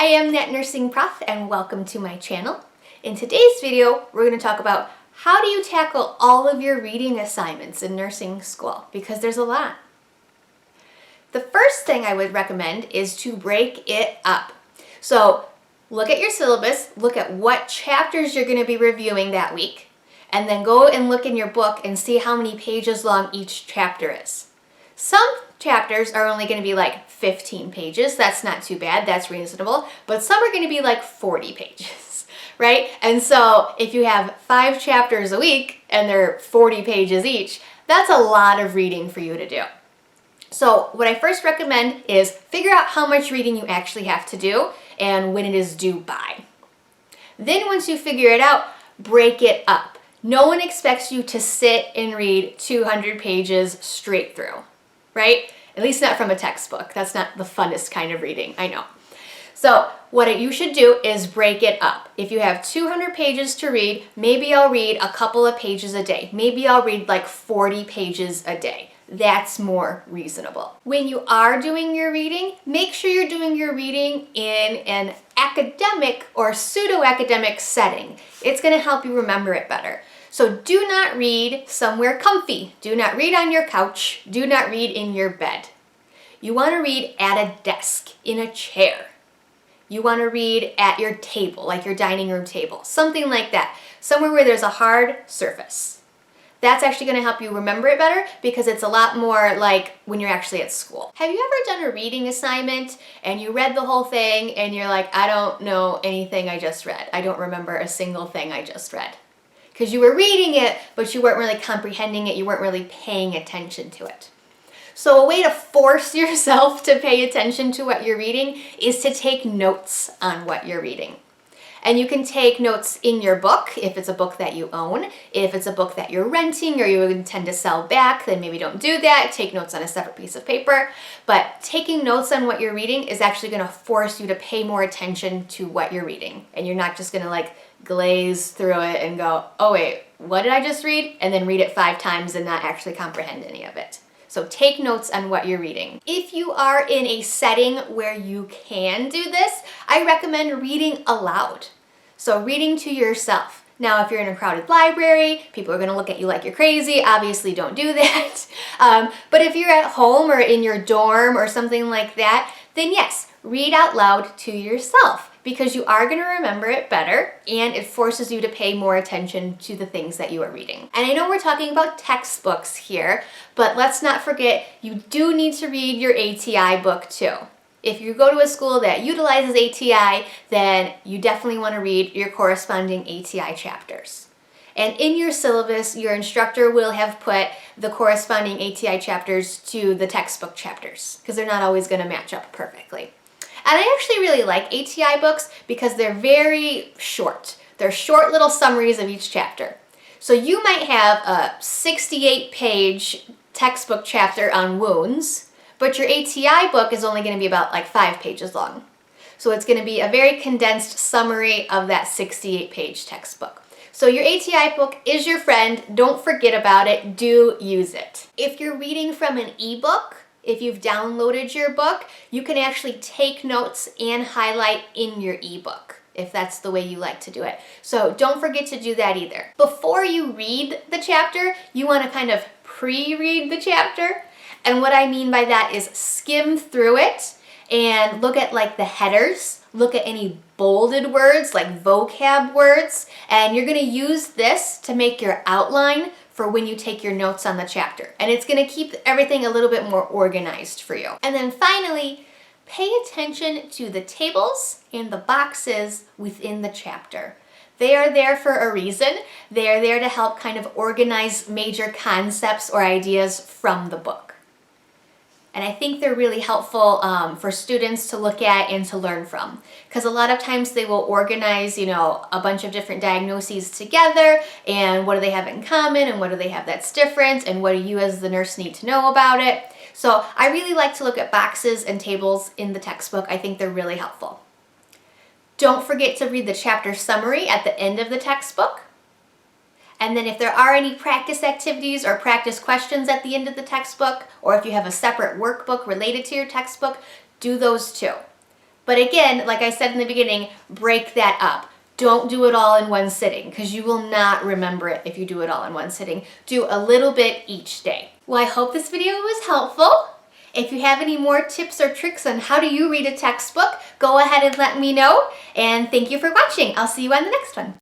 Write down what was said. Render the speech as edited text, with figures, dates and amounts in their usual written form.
I am Thatnursingprof and welcome to my channel. In today's video, we're going to talk about how do you tackle all of your reading assignments in nursing school, because there's a lot. The first thing I would recommend is to break it up. So look at your syllabus, look at what chapters you're going to be reviewing that week, and then go and look in your book and see how many pages long each chapter is. Some chapters are only going to be like 15 pages. That's not too bad. That's reasonable. But some are going to be like 40 pages, right? And so if you have 5 chapters a week and they're 40 pages each, that's a lot of reading for you to do. So what I first recommend is figure out how much reading you actually have to do and when it is due by. Then once you figure it out, break it up. No one expects you to sit and read 200 pages straight through, right? At least not from a textbook. That's not the funnest kind of reading, I know. So what you should do is break it up. If you have 200 pages to read, maybe I'll read a couple of pages a day. Maybe I'll read like 40 pages a day. That's more reasonable. When you are doing your reading, make sure you're doing your reading in an academic or pseudo-academic setting. It's going to help you remember it better. So do not read somewhere comfy. Do not read on your couch. Do not read in your bed. You want to read at a desk, in a chair. You want to read at your table, like your dining room table, something like that. Somewhere where there's a hard surface. That's actually going to help you remember it better because it's a lot more like when you're actually at school. Have you ever done a reading assignment and you read the whole thing and you're like, I don't know anything I just read. I don't remember a single thing I just read. Because you were reading it, but you weren't really comprehending it. You weren't really paying attention to it. So a way to force yourself to pay attention to what you're reading is to take notes on what you're reading. And you can take notes in your book, if it's a book that you own. If it's a book that you're renting or you intend to sell back, then maybe don't do that. Take notes on a separate piece of paper. But taking notes on what you're reading is actually going to force you to pay more attention to what you're reading. And you're not just going to like glaze through it and go, oh wait, what did I just read? And then read it 5 times and not actually comprehend any of it. So take notes on what you're reading. If you are in a setting where you can do this, I recommend reading aloud. So reading to yourself. Now, if you're in a crowded library, people are going to look at you like you're crazy. Obviously, don't do that. But if you're at home or in your dorm or something like that, then yes, read out loud to yourself because you are going to remember it better and it forces you to pay more attention to the things that you are reading. And I know we're talking about textbooks here, but let's not forget you do need to read your ATI book too. If you go to a school that utilizes ATI, then you definitely want to read your corresponding ATI chapters. And in your syllabus, your instructor will have put the corresponding ATI chapters to the textbook chapters because they're not always going to match up perfectly. And I actually really like ATI books because they're very short. They're short little summaries of each chapter. So you might have a 68-page textbook chapter on wounds, but your ATI book is only going to be about like 5 pages long. So it's going to be a very condensed summary of that 68-page textbook. So your ATI book is your friend. Don't forget about it. Do use it. If you're reading from an ebook, if you've downloaded your book, you can actually take notes and highlight in your ebook, if that's the way you like to do it. So don't forget to do that either. Before you read the chapter, you want to kind of pre-read the chapter. And what I mean by that is skim through it and look at like the headers, look at any bolded words like vocab words, and you're going to use this to make your outline for when you take your notes on the chapter. And it's going to keep everything a little bit more organized for you. And then finally, pay attention to the tables and the boxes within the chapter. They are there for a reason. They are there to help kind of organize major concepts or ideas from the book. And I think they're really helpful for students to look at and to learn from. Because a lot of times they will organize, a bunch of different diagnoses together and what do they have in common and what do they have that's different and what do you as the nurse need to know about it. So I really like to look at boxes and tables in the textbook. I think they're really helpful. Don't forget to read the chapter summary at the end of the textbook. And then if there are any practice activities or practice questions at the end of the textbook, or if you have a separate workbook related to your textbook, do those too. But again, like I said in the beginning, break that up. Don't do it all in one sitting because you will not remember it if you do it all in one sitting. Do a little bit each day. Well, I hope this video was helpful. If you have any more tips or tricks on how do you read a textbook, go ahead and let me know. And thank you for watching. I'll see you on the next one.